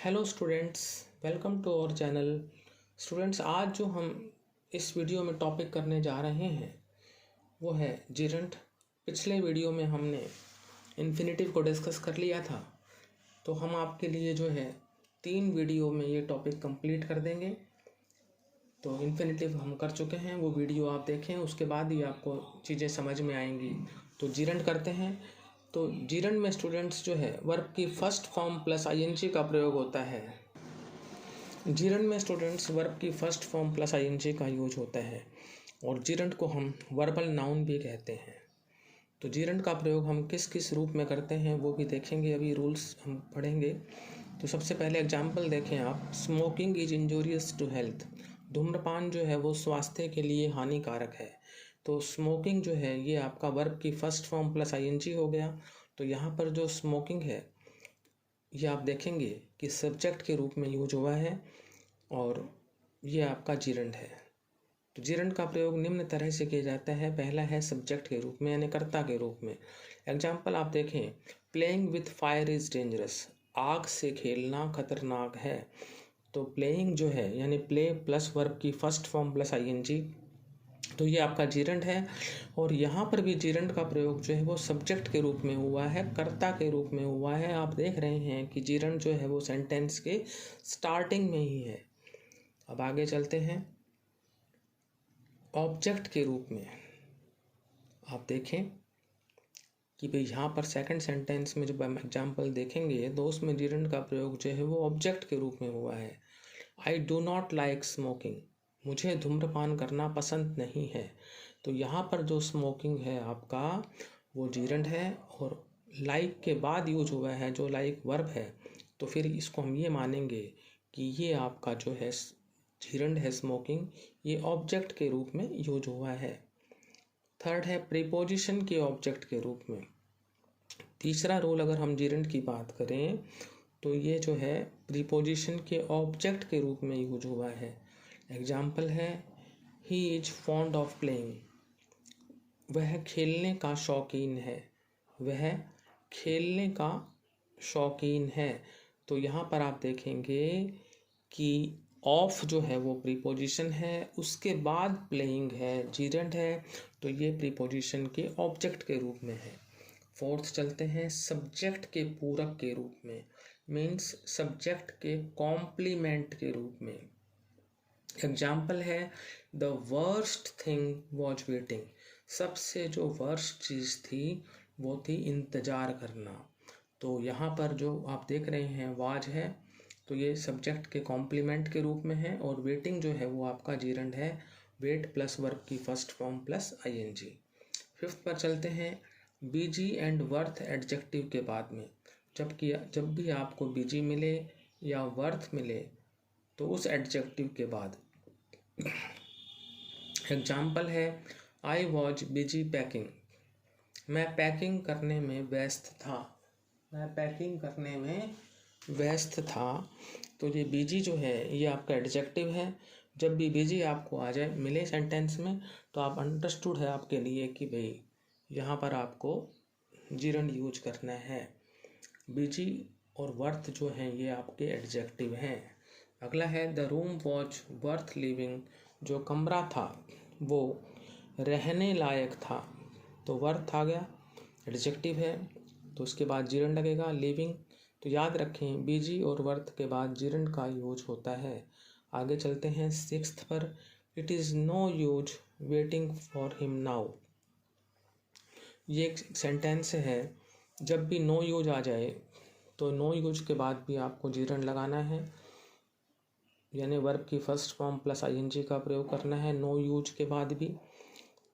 Hello students, welcome to our channel. Students, आज जो हम इस वीडियो में टॉपिक करने जा रहे हैं वो है जिरंट। पिछले वीडियो में हमने इन्फिनेटिव को डिस्कस कर लिया था, तो हम आपके लिए जो है 3 वीडियो में ये टॉपिक कंप्लीट कर देंगे। तो इन्फिनेटिव हम कर चुके हैं, वो वीडियो आप देखें, उसके बाद ही आपको चीज़ें समझ में आएंगी। तो जिरंट करते हैं। तो जिरंट में स्टूडेंट्स जो है वर्ब की फर्स्ट फॉर्म प्लस आईएनजी का प्रयोग होता है। जिरंट में स्टूडेंट्स वर्ब की फर्स्ट फॉर्म प्लस आईएनजी का यूज होता है और जिरंट को हम वर्बल नाउन भी कहते हैं। तो जिरंट का प्रयोग हम किस किस रूप में करते हैं वो भी देखेंगे, अभी रूल्स हम पढ़ेंगे। तो सबसे पहले एग्जाम्पल देखें आप। Smoking is injurious to health. धूम्रपान जो है वो स्वास्थ्य के लिए हानिकारक है। तो स्मोकिंग जो है ये आपका वर्ब की फर्स्ट फॉर्म प्लस आईएनजी हो गया। तो यहाँ पर जो स्मोकिंग है ये आप देखेंगे कि सब्जेक्ट के रूप में यूज हुआ है और ये आपका जिरंट है। तो जिरंट का प्रयोग निम्न तरह से किया जाता है। पहला है सब्जेक्ट के रूप में यानी कर्ता के रूप में। एग्जाम्पल आप देखें, playing with fire is dangerous. आग से खेलना खतरनाक है। तो प्लेइंग जो है यानी प्ले प्लस वर्ब की फर्स्ट फॉर्म प्लस आईएनजी, तो ये आपका जिरंट है। और यहाँ पर भी जिरंट का प्रयोग जो है वो सब्जेक्ट के रूप में हुआ है, कर्ता के रूप में हुआ है। आप देख रहे हैं कि जिरंट जो है वो सेंटेंस के स्टार्टिंग में ही है। अब आगे चलते हैं। ऑब्जेक्ट के रूप में आप देखें कि भाई यहाँ पर सेकंड सेंटेंस में जब हम एग्जाम्पल देखेंगे तो उसमें जिरंट का प्रयोग जो है वो ऑब्जेक्ट के रूप में हुआ है। I do not like smoking. मुझे धूम्रपान करना पसंद नहीं है। तो यहाँ पर जो स्मोकिंग है आपका वो जिरंट है और लाइक के बाद यूज हुआ है जो लाइक वर्ब है। तो फिर इसको हम ये मानेंगे कि ये आपका जो है जिरंट है स्मोकिंग, ये ऑब्जेक्ट के रूप में यूज हुआ है। थर्ड है प्रीपोजिशन के ऑब्जेक्ट के रूप में। तीसरा रूल अगर हम जिरंट की बात करें तो ये जो है प्रीपोजिशन के ऑब्जेक्ट के रूप में यूज हुआ है। एग्जाम्पल है, he is fond of playing. वह खेलने का शौकीन है। वह खेलने का शौकीन है। तो यहाँ पर आप देखेंगे कि ऑफ जो है वो प्रीपोजिशन है, उसके बाद प्लेइंग है, जिरंट है। तो ये प्रीपोजिशन के ऑब्जेक्ट के रूप में है। फोर्थ चलते हैं, सब्जेक्ट के पूरक के रूप में, मीन्स सब्जेक्ट के कॉम्प्लीमेंट के रूप में। एग्जाम्पल है, the worst thing was waiting. सबसे जो वर्स्ट चीज़ थी वो थी इंतज़ार करना। तो यहाँ पर जो आप देख रहे हैं वाज है, तो ये सब्जेक्ट के कॉम्प्लीमेंट के रूप में है और वेटिंग जो है वो आपका जिरंट है, वेट प्लस वर्ब की first form plus ING. Fifth पर चलते हैं, बीजी एंड वर्थ एडजेक्टिव के बाद में। जब भी आपको बीजी मिले या वर्थ मिले तो उस एडजेक्टिव के बाद। एग्जाम्पल है, आई वॉज बिजी पैकिंग। मैं पैकिंग करने में व्यस्त था। मैं पैकिंग करने में व्यस्त था। तो ये बिजी जो है ये आपका एडजेक्टिव है। जब भी बिजी आपको आ जाए मिले सेंटेंस में तो आप अंडरस्टूड है आपके लिए कि भाई यहाँ पर आपको जिरंट यूज करना है। बिजी और वर्थ जो हैं ये आपके एडजेक्टिव हैं। अगला है, the room was worth living. जो कमरा था वो रहने लायक था। तो वर्थ आ गया, एडजेक्टिव है, तो उसके बाद जिरंट लगेगा, लिविंग। तो याद रखें बिजी और वर्थ के बाद जिरंट का यूज होता है। आगे चलते हैं सिक्स्थ पर, it is no use waiting for him now. ये एक सेंटेंस है, जब भी नो यूज आ जाए तो नो यूज के बाद भी आपको जिरंट लगाना है, यानी वर्ब की फर्स्ट फॉर्म प्लस आईएनजी का प्रयोग करना है नो यूज के बाद भी।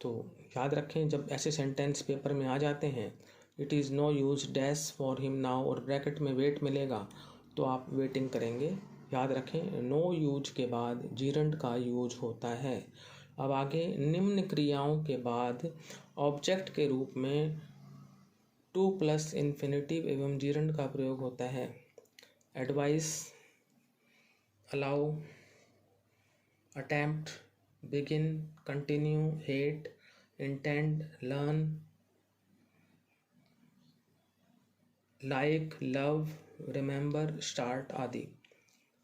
तो याद रखें जब ऐसे सेंटेंस पेपर में आ जाते हैं, it is no use dash for him now और ब्रैकेट में वेट मिलेगा तो आप वेटिंग करेंगे। याद रखें नो यूज के बाद जिरंट का यूज होता है। अब आगे, निम्न क्रियाओं के बाद ऑब्जेक्ट के रूप में टू प्लस इन्फिनेटिव एवं जिरंट का प्रयोग होता है। Advice, allow, attempt, begin, continue, hate, intend, learn, like, love, remember, start आदि।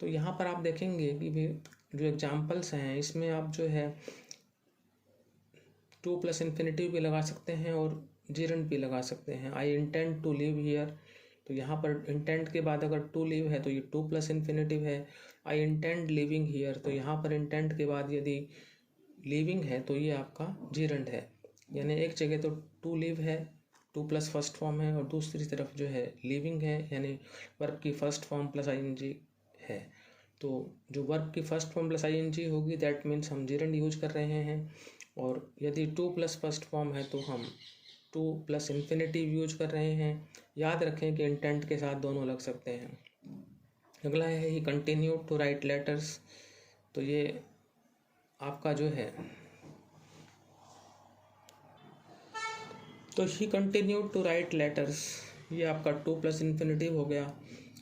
तो यहाँ पर आप देखेंगे कि भी जो एग्जाम्पल्स हैं इसमें आप जो है टू प्लस इन्फिनेटिव भी लगा सकते हैं और जीरंड भी लगा सकते हैं। I intend to live here, तो यहाँ पर इंटेंड के बाद अगर टू लिव है तो ये टू प्लस इन्फिनेटिव है। आई इंटेंड लिविंग हियर, तो यहाँ पर इंटेंड के बाद यदि लिविंग है तो ये आपका जीरंड है। यानी एक जगह तो टू लिव है, टू प्लस फर्स्ट फॉर्म है, और दूसरी तरफ जो है लिविंग है, यानी वर्ब की फर्स्ट फॉर्म प्लस आईएनजी है। तो जो वर्ब की फर्स्ट फॉर्म प्लस आईएनजी होगी दैट मीन्स हम जीरंड यूज कर रहे हैं। और यदि टू प्लस फर्स्ट फॉर्म है तो हम टू प्लस इन्फिनेटिव यूज कर रहे हैं। याद रखें कि इंटेंट के साथ दोनों लग सकते हैं। अगला है ही कंटिन्यू टू राइट लेटर्स, तो ये आपका जो है तो ही कंटिन्यू टू राइट लेटर्स, ये आपका टू प्लस इन्फिनेटिव हो गया,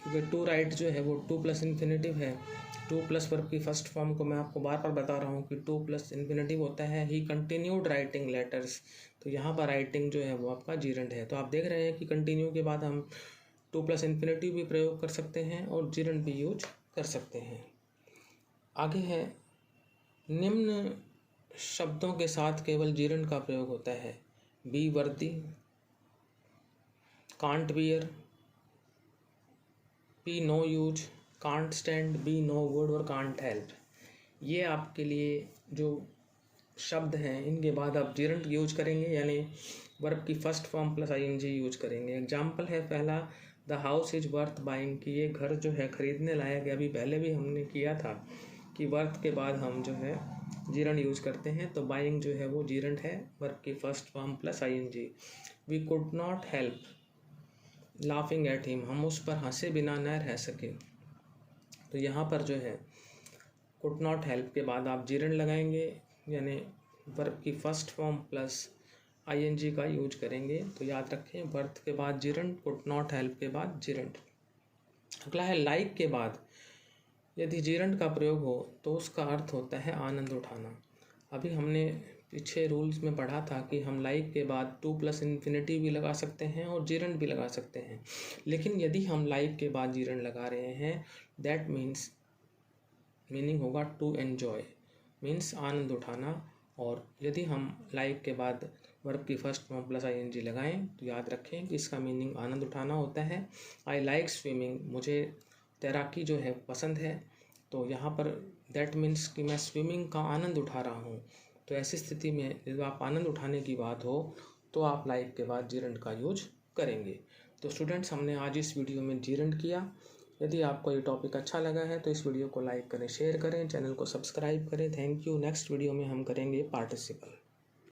क्योंकि टू राइट जो है वो टू प्लस इन्फिनेटिव है। टू प्लस वर्ब की फर्स्ट फॉर्म को मैं आपको बार बार बता रहा हूँ कि टू प्लस इन्फिनेटिव होता है। ही कंटिन्यूड राइटिंग लेटर्स, तो यहाँ पर राइटिंग जो है वो आपका जीरंड है। तो आप देख रहे हैं कि कंटिन्यू के बाद हम टू प्लस इन्फिनेटिव भी प्रयोग कर सकते हैं और जीरंड भी यूज कर सकते हैं। आगे है निम्न शब्दों के साथ केवल जीरंड का प्रयोग होता है। Be worthy, can't bear, be no use, can't stand, be no good और कांट हेल्प। ये आपके लिए जो शब्द हैं इनके बाद आप जीरंड यूज करेंगे, यानी वर्ब की first form plus ING use करेंगे। एग्जाम्पल है पहला, the house is worth buying, कि ये घर जो है खरीदने लायक है। अभी पहले भी हमने किया था कि वर्थ के बाद हम जो है जीरंड यूज करते हैं, तो बाइंग जो है वो जीरंड है, वर्ब की first form plus ING. We could not help laughing at him, हम उस पर हंसे बिना न रह सके। तो यहाँ पर जो है कुड नॉट हेल्प के बाद आप जीरंड लगाएंगे, यानी वर्ब की फर्स्ट फॉर्म प्लस आईएनजी का यूज करेंगे। तो याद रखें वर्थ के बाद जीरंड, कुड नॉट हेल्प के बाद जीरंड। अगला है लाइक के बाद यदि जीरंड का प्रयोग हो तो उसका अर्थ होता है आनंद उठाना। अभी हमने पीछे रूल्स में पढ़ा था कि हम लाइक के बाद टू प्लस इन्फिनेटिव भी लगा सकते हैं और जीरंड भी लगा सकते हैं। लेकिन यदि हम लाइक के बाद जीरंड लगा रहे हैं दैट मीन्स मीनिंग होगा टू एन्जॉय, मीन्स आनंद उठाना। और यदि हम लाइक के बाद वर्ब की फर्स्ट फॉर्म प्लस आईएनजी लगाएं तो याद रखें कि इसका मीनिंग आनंद उठाना होता है। आई लाइक स्विमिंग, मुझे तैराकी जो है पसंद है। तो यहाँ पर दैट मीन्स कि मैं स्विमिंग का आनंद उठा रहा हूँ। तो ऐसी स्थिति में जब आप आनंद उठाने की बात हो तो आप लाइक के बाद जीरंड का यूज करेंगे। तो स्टूडेंट्स, हमने आज इस वीडियो में जीरंड किया। यदि आपको ये टॉपिक अच्छा लगा है तो इस वीडियो को लाइक करें, शेयर करें, चैनल को सब्सक्राइब करें। Thank you. नेक्स्ट वीडियो में हम करेंगे पार्टिसिपल।